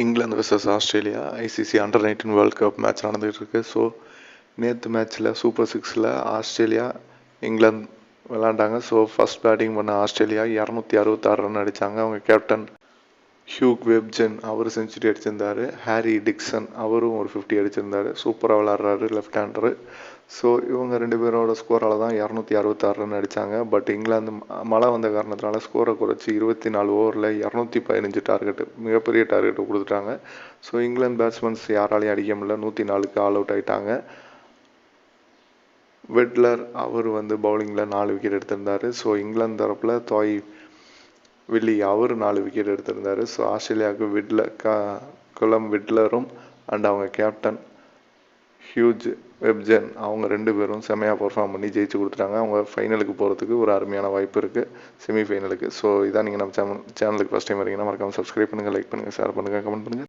England versus Australia ICC under nineteen world cup match நடந்துகிட்டு இருக்கு. So நேற்று மேட்ச்சில் சூப்பர் சிக்ஸில் ஆஸ்திரேலியா இங்கிலாந்து விளாண்டாங்க. ஸோ ஃபர்ஸ்ட் பேட்டிங் பண்ண ஆஸ்திரேலியா 266 ரன் அடித்தாங்க. அவங்க கேப்டன் ஹியூக் வெப்ஜன் அவர் செஞ்சுரி அடிச்சிருந்தார். ஹாரி டிக்சன் அவரும் ஒரு 50 அடிச்சிருந்தார். சூப்பராக விளாட்றாரு லெஃப்ட் ஹேண்டரு. ஸோ இவங்க 2 பேரோட ஸ்கோரால் தான் 266 ரன் அடித்தாங்க. பட் இங்கிலாந்து மழை வந்த காரணத்தினால ஸ்கோரை குறைச்சி 24 ஓவரில் 215 டார்கெட்டு, மிகப்பெரிய டார்கெட்டு கொடுத்துட்டாங்க. ஸோ இங்கிலாந்து பேட்ஸ்மேன்ஸ் யாராலையும் அடிக்க முடியல. 104க்கு ஆல் அவுட் ஆகிட்டாங்க. வெட்லர் அவர் பவுலிங்கில் 4 விக்கெட் எடுத்திருந்தார். ஸோ இங்கிலாந்து தரப்பில் தாய் வில்லி அவர் 4 விக்கெட் எடுத்திருந்தார். ஸோ ஆஸ்திரேலியாவுக்கு கொலம் விட்லரும் அண்ட் அவங்க கேப்டன் ஹியூஜ் வெப்ஜன் அவங்க 2 பேரும் செமையாக பர்ஃபார்ம் பண்ணி ஜெயிச்சு கொடுத்துட்டாங்க. அவங்க ஃபைனலுக்கு போகிறதுக்கு ஒரு அருமையான வாய்ப்பு இருக்குது, செமிஃபைனலுக்கு. ஸோ இதான் நீங்கள் நம்ம சேனலுக்கு ஃபஸ்ட் டைம் வரீங்கன்னா மறக்காமல் சப்ஸ்கிரைப் பண்ணுங்கள், லைக் பண்ணுங்கள், ஷேர் பண்ணுங்கள், கமெண்ட் பண்ணுங்கள்.